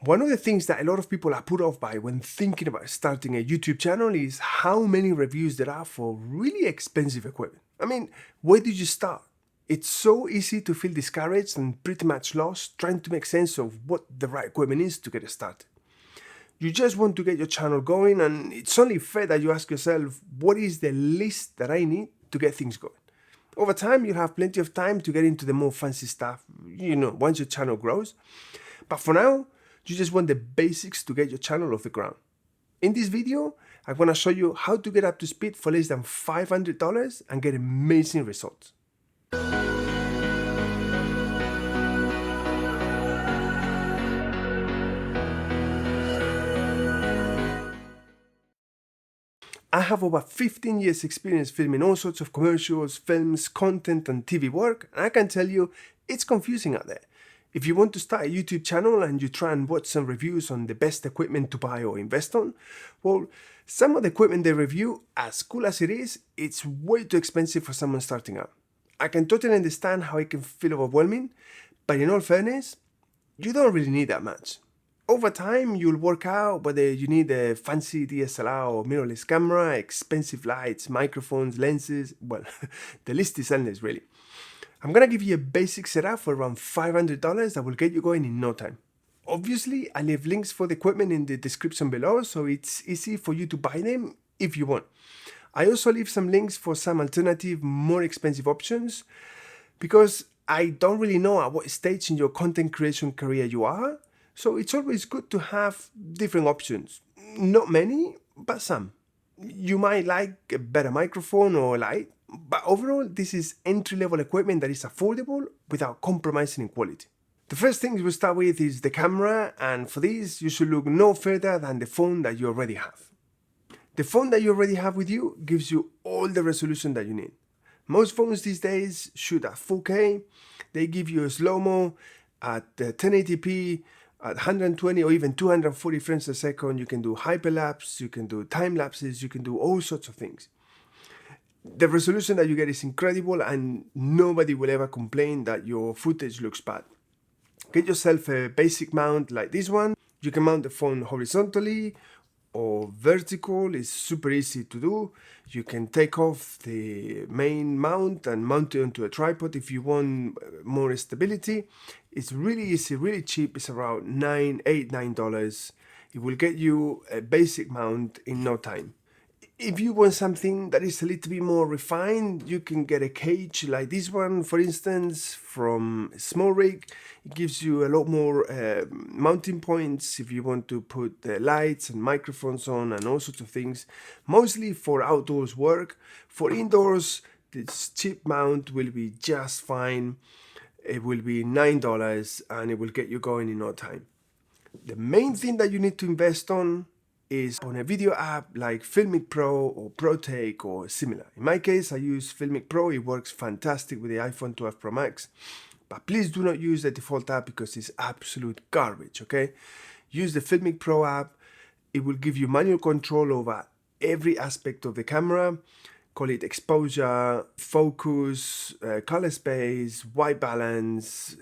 One of the things that a lot of people are put off by when thinking about starting a YouTube channel is how many reviews there are for really expensive equipment. I mean, where did you start? It's so easy to feel discouraged and pretty much lost trying to make sense of what the right equipment is to get started. You just want to get your channel going, and it's only fair that you ask yourself, what is the least that I need to get things going? Over time, you'll have plenty of time to get into the more fancy stuff, once your channel grows. But for now, you just want the basics to get your channel off the ground. In this video, I'm going to show you how to get up to speed for less than $500 and get amazing results. I have over 15 years experience filming all sorts of commercials, films, content and TV work, and I can tell you it's confusing out there. If you want to start a YouTube channel and you try and watch some reviews on the best equipment to buy or invest on, well, some of the equipment they review, as cool as it is, it's way too expensive for someone starting out. I can totally understand how it can feel overwhelming, but in all fairness, you don't really need that much. Over time, you'll work out whether you need a fancy DSLR or mirrorless camera, expensive lights, microphones, lenses. Well, the list is endless, really. I'm gonna give you a basic setup for around $500 that will get you going in no time. Obviously, I leave links for the equipment in the description below, so it's easy for you to buy them if you want. I also leave some links for some alternative, more expensive options, because I don't really know at what stage in your content creation career you are, so it's always good to have different options. Not many, but some. You might like a better microphone or light, but overall, this is entry-level equipment that is affordable without compromising in quality. The first thing we'll start with is the camera, and for this, you should look no further than the phone that you already have. The phone that you already have with you gives you all the resolution that you need. Most phones these days shoot at 4K, they give you a slow-mo at 1080p, at 120 or even 240 frames a second. You can do hyperlapse, you can do time lapses, you can do all sorts of things. The resolution that you get is incredible, and nobody will ever complain that your footage looks bad. Get yourself a basic mount like this one. You can mount the phone horizontally or vertical. It's super easy to do. You can take off the main mount and mount it onto a tripod if you want more stability. It's really easy, really cheap. It's around $9. It will get you a basic mount in no time. If you want something that is a little bit more refined, you can get a cage like this one, for instance, from SMALLRIG. It gives you a lot more mounting points if you want to put the lights and microphones on and all sorts of things, mostly for outdoors work. For indoors, this cheap mount will be just fine. It will be $9 and it will get you going in no time. The main thing that you need to invest on is on a video app like VideoMicro or ProTake or similar. In my case, I use VideoMicro. It works fantastic with the iPhone 12 Pro Max. But please do not use the default app because it's absolute garbage, okay? Use the VideoMicro app. It will give you manual control over every aspect of the camera. Call it exposure, focus, color space, white balance,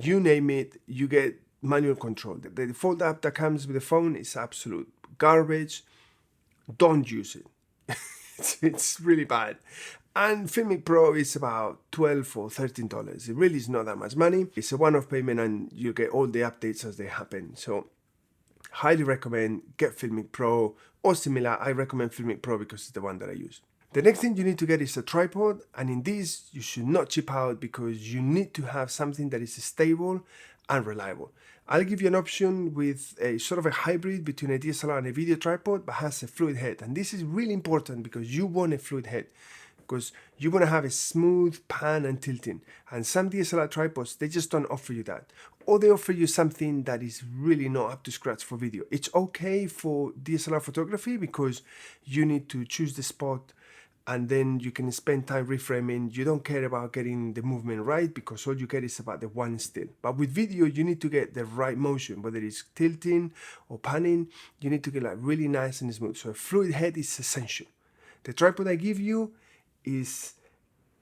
you name it, you get manual control. The default app that comes with the phone is absolute garbage. Don't use it. It's really bad. And VideoMicro is about $12 or $13. It really is not that much money. It's a one-off payment and you get all the updates as they happen. So highly recommend get VideoMicro or similar. I recommend VideoMicro because it's the one that I use. The next thing you need to get is a tripod, and in this you should not cheap out because you need to have something that is stable and reliable. I'll give you an option with a sort of a hybrid between a DSLR and a video tripod, but has a fluid head. And this is really important because you want a fluid head, because you want to have a smooth pan and tilting. And some DSLR tripods, they just don't offer you that. Or they offer you something that is really not up to scratch for video. It's okay for DSLR photography because you need to choose the spot and then you can spend time reframing. You don't care about getting the movement right because all you care is about the one still. But with video, you need to get the right motion, whether it's tilting or panning. You need to get like really nice and smooth. So a fluid head is essential. The tripod I give you is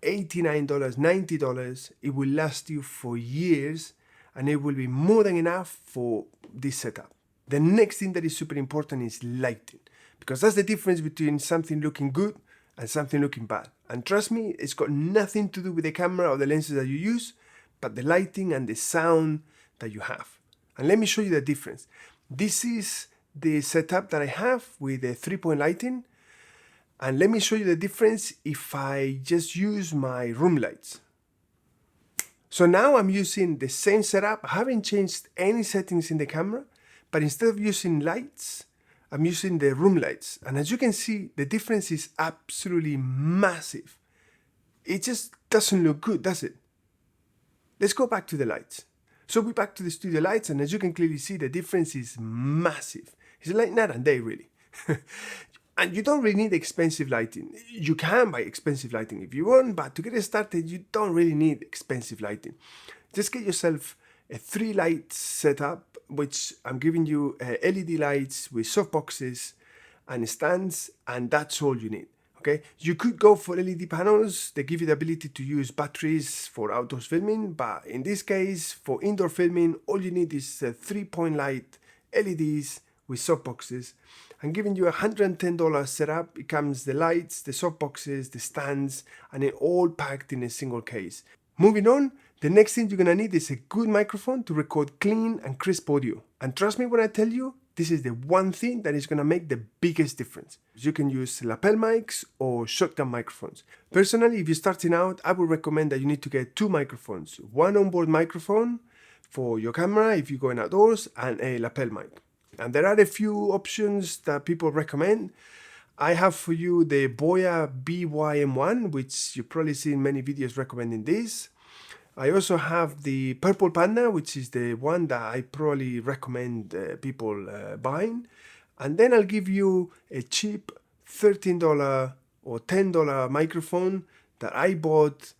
$89, $90. It will last you for years and it will be more than enough for this setup. The next thing that is super important is lighting, because that's the difference between something looking good and something looking bad. And trust me, it's got nothing to do with the camera or the lenses that you use, but the lighting and the sound that you have. And let me show you the difference. This is the setup that I have with the 3-point lighting. And let me show you the difference if I just use my room lights. So now I'm using the same setup. I haven't changed any settings in the camera, but instead of using lights, I'm using the room lights. And as you can see, the difference is absolutely massive. It just doesn't look good, does it? Let's go back to the lights. So we're back to the studio lights, and as you can clearly see, the difference is massive. It's like night and day, really. And you don't really need expensive lighting. You can buy expensive lighting if you want, but to get started, you don't really need expensive lighting. Just get yourself a 3-light setup, which I'm giving you LED lights with softboxes and stands, and that's all you need. Okay, you could go for LED panels. They give you the ability to use batteries for outdoors filming, but in this case, for indoor filming, all you need is a 3-point light, LEDs with softboxes. I'm giving you $110 setup. It comes the lights, the softboxes, the stands, and it all packed in a single case. Moving on, the next thing you're gonna need is a good microphone to record clean and crisp audio. And trust me when I tell you, this is the one thing that is going to make the biggest difference. You can use lapel mics or shotgun microphones. Personally, if you're starting out, I would recommend that you need to get 2 microphones. One onboard microphone for your camera if you're going outdoors, and a lapel mic. And there are a few options that people recommend. I have for you the Boya BYM1, which you've probably seen many videos recommending this. I also have the Purple Panda, which is the one that I probably recommend people buying. And then I'll give you a cheap $13 or $10 microphone that I bought,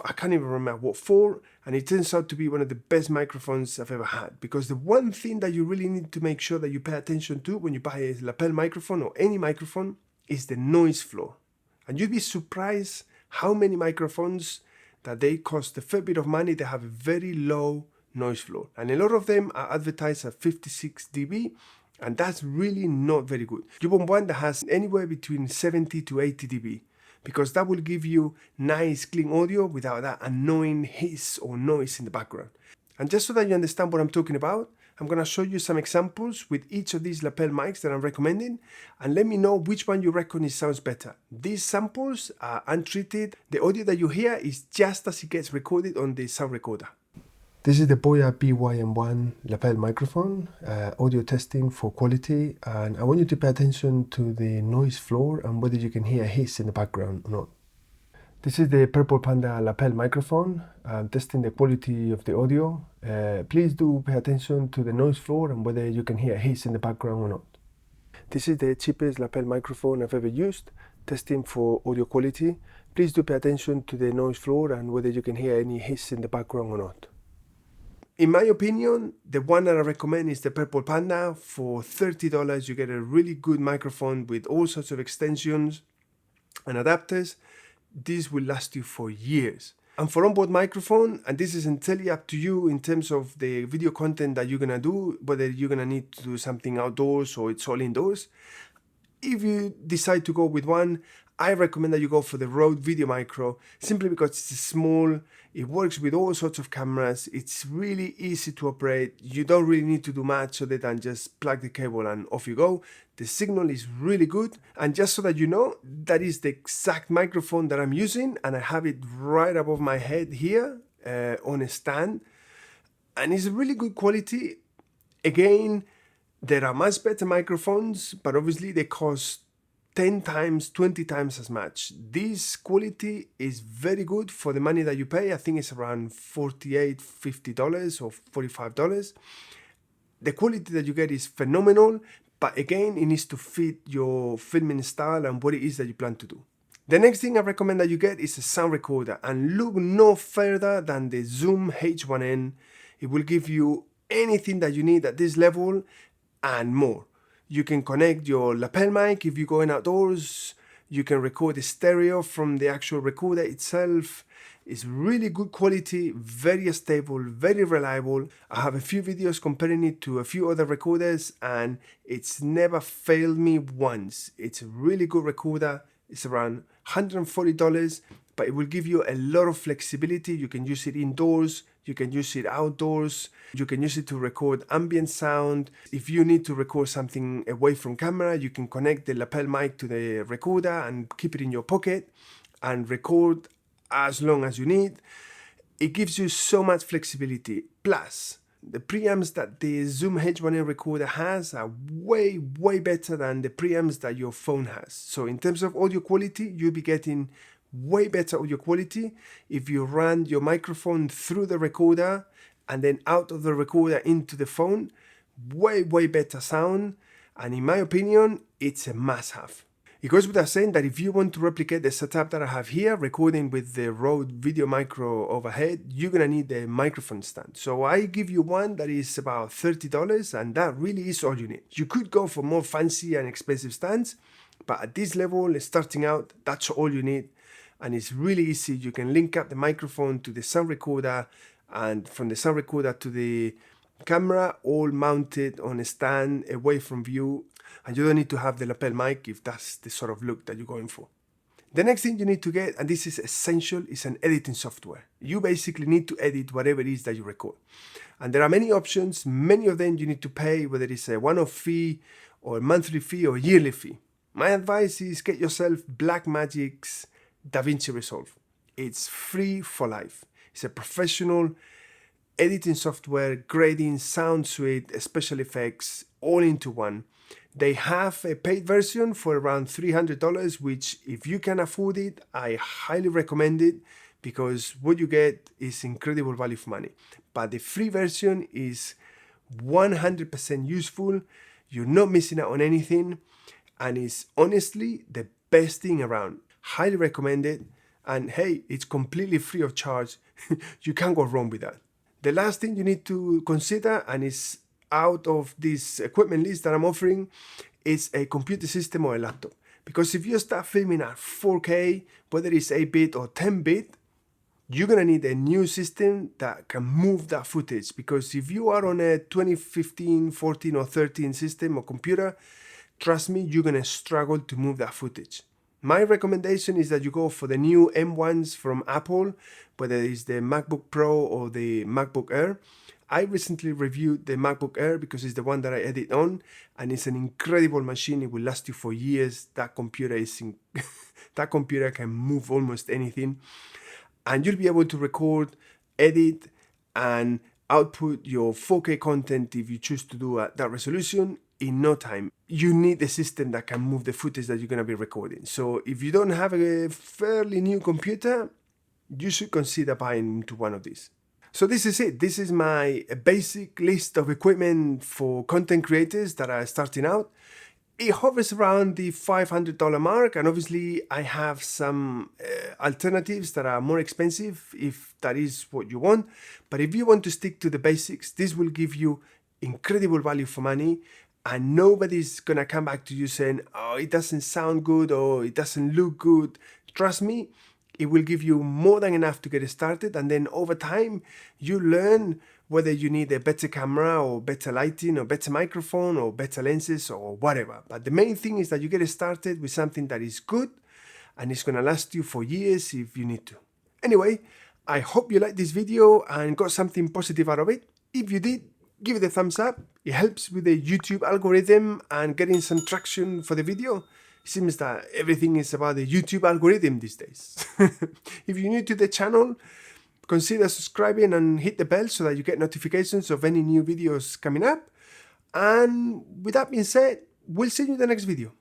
I can't even remember what for, and it turns out to be one of the best microphones I've ever had. Because the one thing that you really need to make sure that you pay attention to when you buy a lapel microphone or any microphone is the noise floor. And you'd be surprised how many microphones that they cost a fair bit of money. They have a very low noise floor, and a lot of them are advertised at 56 dB, and that's really not very good. You want one that has anywhere between 70 to 80 dB, because that will give you nice clean audio without that annoying hiss or noise in the background. And just so that you understand what I'm talking about, I'm going to show you some examples with each of these lapel mics that I'm recommending, and let me know which one you reckon sounds better. These samples are untreated. The audio that you hear is just as it gets recorded on the sound recorder. This is the Boya BYM1 lapel microphone, audio testing for quality, and I want you to pay attention to the noise floor and whether you can hear a hiss in the background or not. This is the Purple Panda lapel microphone. I'm testing the quality of the audio. Please do pay attention to the noise floor and whether you can hear a hiss in the background or not. This is the cheapest lapel microphone I've ever used, testing for audio quality. Please do pay attention to the noise floor and whether you can hear any hiss in the background or not. In my opinion, the one that I recommend is the Purple Panda. For $30, you get a really good microphone with all sorts of extensions and adapters. This will last you for years. And for onboard microphone, and this is entirely up to you in terms of the video content that you're gonna do, whether you're gonna need to do something outdoors or it's all indoors. If you decide to go with one, I recommend that you go for the Rode VideoMicro, simply because it's small, it works with all sorts of cameras, it's really easy to operate, you don't really need to do much other than just plug the cable and off you go. The signal is really good, and just so that you know, that is the exact microphone that I'm using, and I have it right above my head here on a stand, and it's really good quality. Again, there are much better microphones, but obviously they cost 10 times, 20 times as much. This quality is very good for the money that you pay. I think it's around $48, $50 or $45. The quality that you get is phenomenal, but again, it needs to fit your filming style and what it is that you plan to do. The next thing I recommend that you get is a sound recorder, and look no further than the Zoom H1N. It will give you anything that you need at this level and more. You can connect your lapel mic if you're going outdoors. You can record the stereo from the actual recorder itself. It's really good quality, very stable, very reliable. I have a few videos comparing it to a few other recorders and it's never failed me once. It's a really good recorder. It's around $140, but it will give you a lot of flexibility. You can use it indoors, you can use it outdoors, you can use it to record ambient sound. If you need to record something away from camera, you can connect the lapel mic to the recorder and keep it in your pocket and record as long as you need. It gives you so much flexibility. Plus, the preamps that the Zoom H1n recorder has are way better than the preamps that your phone has. So in terms of audio quality, you'll be getting way better audio quality if you run your microphone through the recorder and then out of the recorder into the phone. Way better sound, and in my opinion, it's a must-have. It goes without saying that if you want to replicate the setup that I have here, recording with the Rode VideoMicro overhead, you're gonna need a microphone stand. So I give you one that is about $30, and that really is all you need. You could go for more fancy and expensive stands, but at this level, starting out, that's all you need. And it's really easy. You can link up the microphone to the sound recorder, and from the sound recorder to the camera, all mounted on a stand away from view. And you don't need to have the lapel mic if that's the sort of look that you're going for. The next thing you need to get, and this is essential, is an editing software. You basically need to edit whatever it is that you record. And there are many options. Many of them you need to pay, whether it's a one-off fee or a monthly fee or a yearly fee. My advice is get yourself Blackmagic's DaVinci Resolve. It's free for life. It's a professional editing software, grading, sound suite, special effects, all into one. They have a paid version for around $300, which if you can afford it, I highly recommend it because what you get is incredible value for money. But the free version is 100% useful. You're not missing out on anything, and it's honestly the best thing around. Highly recommend it. And hey, it's completely free of charge. You can't go wrong with that. The last thing you need to consider, and it's out of this equipment list that I'm offering, is a computer system or a laptop. Because if you start filming at 4K, whether it's 8-bit or 10-bit, you're gonna need a new system that can move that footage. Because if you are on a 2015, 14 or 13 system or computer, trust me, you're gonna struggle to move that footage. My recommendation is that you go for the new M1s from Apple, whether it's the MacBook Pro or the MacBook Air. I recently reviewed the MacBook Air because it's the one that I edit on, and it's an incredible machine. It will last you for years. That computer that computer can move almost anything, and you'll be able to record, edit, and output your 4K content if you choose to do at that resolution in no time. You need a system that can move the footage that you're going to be recording. So if you don't have a fairly new computer, you should consider buying into one of these. So this is it. This is my basic list of equipment for content creators that are starting out. It hovers around the $500 mark, and obviously I have some alternatives that are more expensive if that is what you want. But if you want to stick to the basics, this will give you incredible value for money, and nobody's gonna come back to you saying, oh, it doesn't sound good or it doesn't look good. Trust me, it will give you more than enough to get started, and then over time you learn whether you need a better camera or better lighting or better microphone or better lenses or whatever. But the main thing is that you get started with something that is good and it's gonna last you for years if you need to. Anyway, I hope you liked this video and got something positive out of it. If you did, give it a thumbs up. It helps with the YouTube algorithm and getting some traction for the video. It seems that everything is about the YouTube algorithm these days. If you're new to the channel, consider subscribing and hit the bell so that you get notifications of any new videos coming up. And with that being said, we'll see you in the next video.